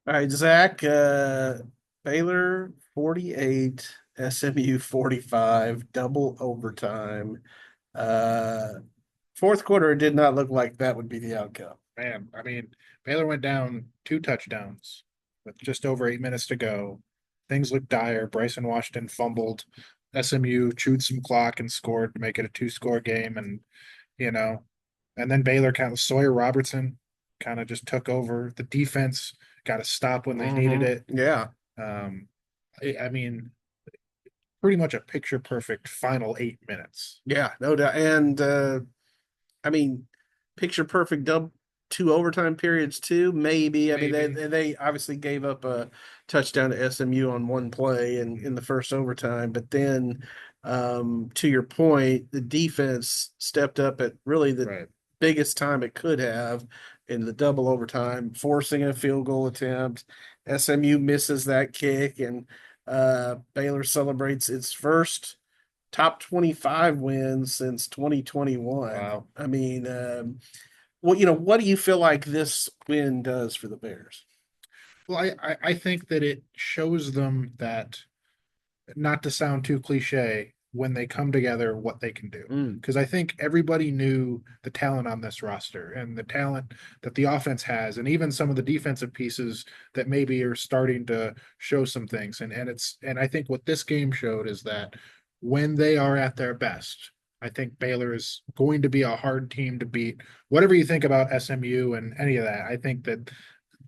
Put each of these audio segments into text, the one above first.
All right, Zach, Baylor 48, SMU 45, double overtime. Uh, Fourth quarter, it did not look like that would be the outcome. Man, I mean, Baylor went down two touchdowns with just over 8 minutes to go. Things looked dire. Bryson Washington fumbled. SMU chewed some clock and scored to make it a two-score game, and you know, and then Baylor kind of Sawyer-Robertson kind of just took over. The defense got a stop when they needed it. Yeah, Um, I mean, pretty much a picture perfect final 8 minutes. yeah, no doubt. And I mean, picture perfect two overtime periods too, maybe. I mean, they Maybe. they obviously gave up a touchdown to SMU on one play in the first overtime, but then to your point, the defense stepped up at really the Right. biggest time it could have in the double overtime, forcing a field goal attempt. SMU misses that kick, and Baylor celebrates its first top 25 wins since 2021. Wow. I mean, well, what do you feel like this win does for the Bears? Well, I think that it shows them that, not to sound too cliche, when they come together, what they can do. Mm, Because I think everybody knew the talent on this roster and the talent that the offense has, and even some of the defensive pieces that maybe are starting to show some things. And I think what this game showed is that when they are at their best, I think Baylor is going to be a hard team to beat. Whatever you think about SMU and any of that, I think that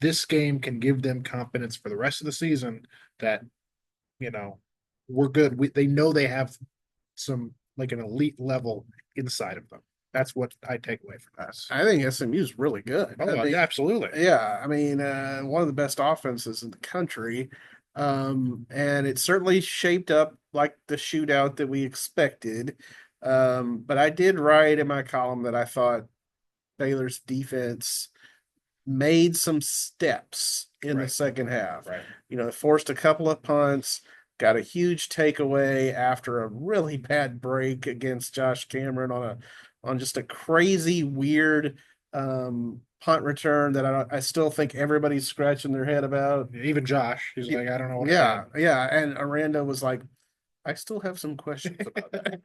this game can give them confidence for the rest of the season that, you know, we're good. They know they have some, like, an elite level inside of them. That's what I take away from this. I think SMU is really good. I Oh, mean, yeah, absolutely. yeah, I mean, one of the best offenses in the country. And it certainly shaped up like the shootout that we expected. But I did write in my column that I thought Baylor's defense made some steps in the Right, second half. right. Forced a couple of punts, got a huge takeaway after a really bad break against Josh Cameron on just a crazy weird punt return that I still think everybody's scratching their head about. Even Josh, he's like, I don't know what Yeah, happened. yeah, and Aranda was like, I still have some questions about that.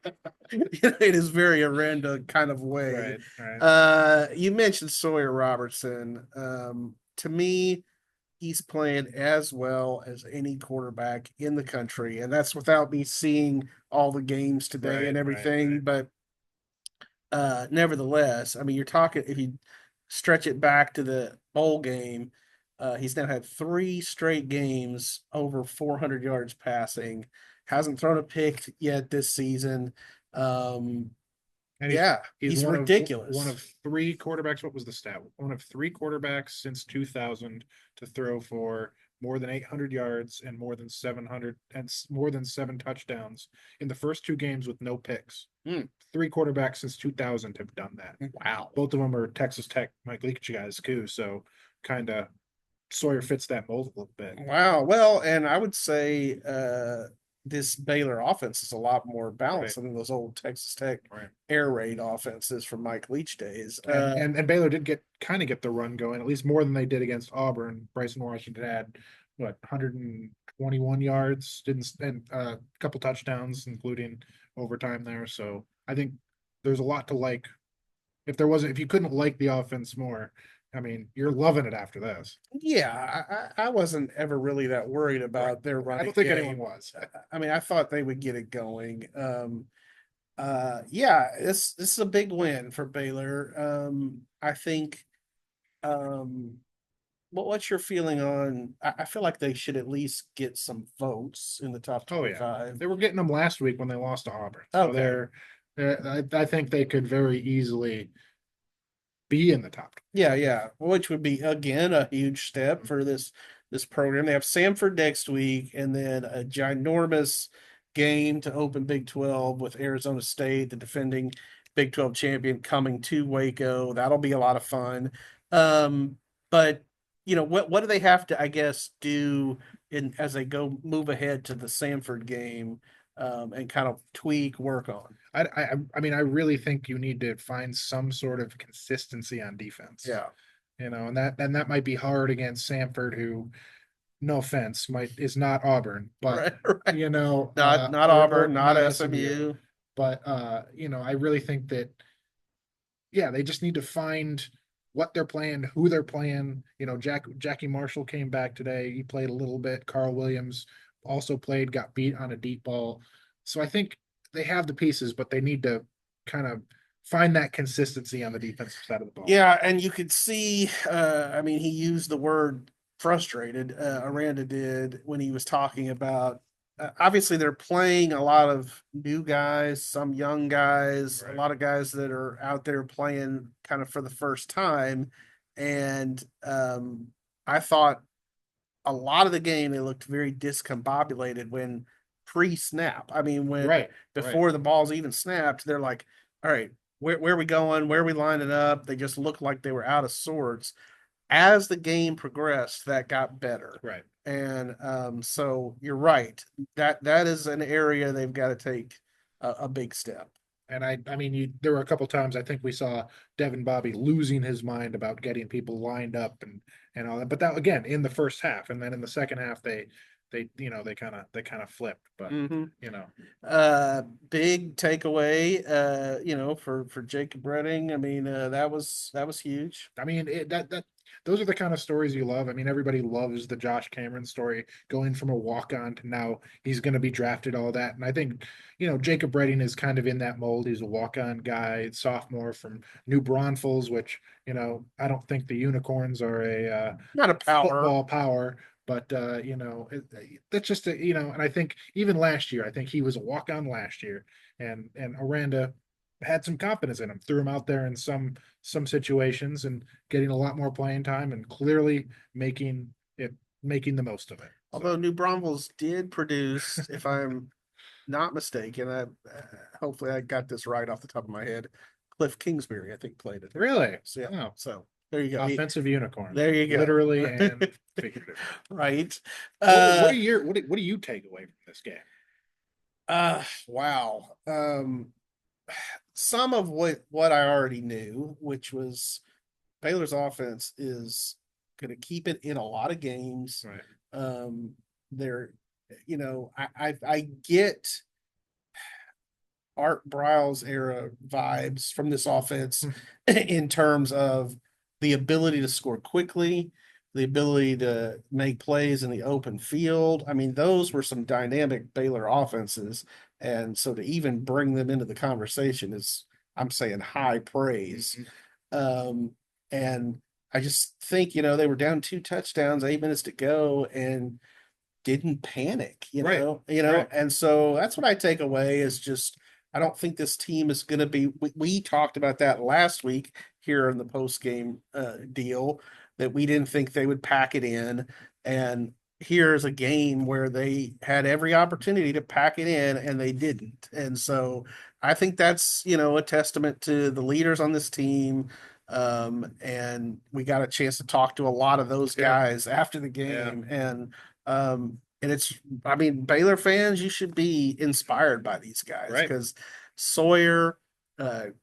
In his very Aranda kind of way. Right, right. You mentioned Sawyer Robertson. To me, he's playing as well as any quarterback in the country, and that's without me seeing all the games today Right, and right, everything. right. But nevertheless, I mean, you're talking if you stretch it back to the bowl game, he's now had three straight games over 400 yards passing. Hasn't thrown a pick yet this season. Um, And yeah, he's he's one ridiculous. of three quarterbacks. What was the stat? One of three quarterbacks since 2000 to throw for more than 800 yards and more than 700 and more than seven touchdowns in the first two games with no picks. Mm, Three quarterbacks since 2000 have done that. wow. Both of them are Texas Tech, Mike Leach guys too. So kind of Sawyer fits that mold a little bit. Wow. Well, and I would say this Baylor offense is a lot more Right, balanced than those old Texas Tech right. air raid offenses from Mike Leach days. And Baylor did get the run going, at least more than they did against Auburn. Bryson Washington had what, 121 yards, didn't and a couple touchdowns, including overtime there. So I think there's a lot to like. If you couldn't like the offense more, I mean, you're loving it after this. Yeah, I wasn't ever really that worried Right. about their I running don't think anyone game. was. I mean, I thought they would get it going. Yeah, this is a big win for Baylor. I think. Um, what's your feeling on? I feel like they should at least get some votes in the top Oh yeah, 25. they were getting them last week when they lost to Auburn. So Okay. I think they could very easily be in the top. Yeah, yeah. Which would be again a huge step for this program. They have Samford next week and then a ginormous game to open Big 12 with Arizona State, the defending Big 12 champion, coming to Waco. That'll be a lot of fun. But what do they have to, I guess, do in as they go move ahead to the Samford game and kind of tweak, work on? I mean, I really think you need to find some sort of consistency on defense. Yeah. and that might be hard against Samford, who, no offense, might is not Auburn, but Right, right. Not or Auburn, not not SMU. SMU. But I really think that, yeah, they just need to find what they're playing, who they're playing. Jackie Marshall came back today. He played a little bit. Carl Williams also played, got beat on a deep ball. So I think they have the pieces, but they need to kind of find that consistency on the defensive side of the ball. Yeah, and you could see, I mean, he used the word frustrated, Aranda did, when he was talking about, obviously they're playing a lot of new guys, some young guys, a Right. lot of guys that are out there playing kind of for the first time. And I thought a lot of the game they looked very discombobulated when pre-snap. I mean, when Right. Right. before the ball's even snapped, they're like, all right, where are we going? Where are we lining up? They just looked like they were out of sorts. As the game progressed, that got better. Right. And so you're right. That is an area they've got to take a big step. And I mean, there were a couple times I think we saw Devin Bobby losing his mind about getting people lined up and all that. But that, again, in the first half, and then in the second half, they kind of flipped. But Mm-hmm. you know, Big takeaway, for Jacob Redding. I mean, that was huge. I mean, that those are the kind of stories you love. I mean, everybody loves the Josh Cameron story, going from a walk on to now he's going to be drafted, all that. And I think, Jacob Redding is kind of in that mold. He's a walk on guy, sophomore from New Braunfels, which, I don't think the Unicorns are a Not a power. football power. But that's just and I think even last year, I think he was a walk on last year, and Aranda had some confidence in him, threw him out there in some situations and getting a lot more playing time and clearly making the most of it. Although So New Braunfels did produce, if I'm not mistaken, hopefully I got this right off the top of my head. Cliff Kingsbury, I think, played it. really, So, yeah. oh, So there you go. offensive unicorn, There you go. literally and figuratively. Right. What do you take away from this game? Wow. Some of what I already knew, which was Baylor's offense is going to keep it in a lot of games. Right. They're, I get Art Briles era vibes from this offense in terms of the ability to score quickly, the ability to make plays in the open field. I mean, those were some dynamic Baylor offenses. And so to even bring them into the conversation is, I'm saying, high praise. And I just think, they were down 2 touchdowns, 8 minutes to go, and didn't panic, Right. Right. and so that's what I take away is just I don't think this team is going to be. We talked about that last week here in the post game deal that we didn't think they would pack it in, and here's a game where they had every opportunity to pack it in and they didn't, and so I think that's a testament to the leaders on this team. And we got a chance to talk to a lot of those Yeah. guys after the Yeah. game, and it's, I mean, Baylor fans, you should be inspired by these guys Right. because Sawyer,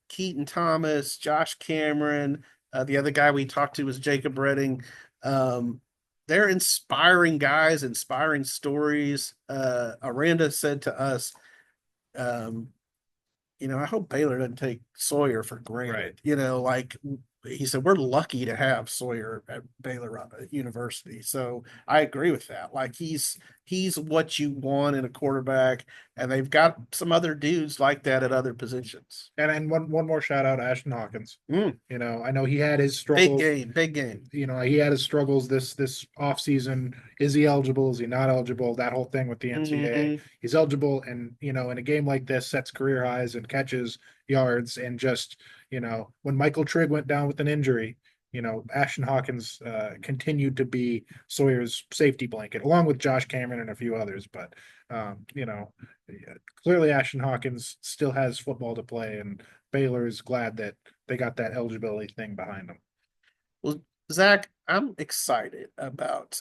Keaton Thomas, Josh Cameron, the other guy we talked to was Jacob Redding. Um, they're inspiring guys, inspiring stories. Aranda said to us, um, I hope Baylor doesn't take Sawyer for Right. granted. Like he said, we're lucky to have Sawyer at Baylor University. So I agree with that. Like he's what you want in a quarterback, and they've got some other dudes like that at other positions. And one more shout out to Ashton Hawkins. Mm, I know he had his big struggles. game, big game. He had his struggles this off season. Is he eligible? Is he not eligible? That whole thing with the NCAA. Mm-hmm. He's eligible, and in a game like this, sets career highs and catches, yards, and just when Michael Trigg went down with an injury, Ashton Hawkins continued to be Sawyer's safety blanket, along with Josh Cameron and a few others. But clearly Ashton Hawkins still has football to play, and Baylor's glad that they got that eligibility thing behind them. Well, Zach, I'm excited about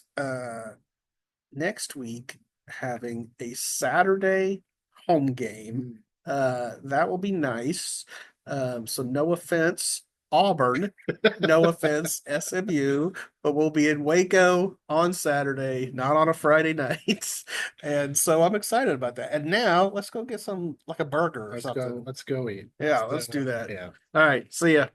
next week having a Saturday home game. That will be nice. So no offense, Auburn. No offense, SMU, but we'll be in Waco on Saturday, not on a Friday night. And so I'm excited about that. And now let's go get some like a burger or something. Let's go eat. Yeah, let's do that. Yeah. All right. See ya.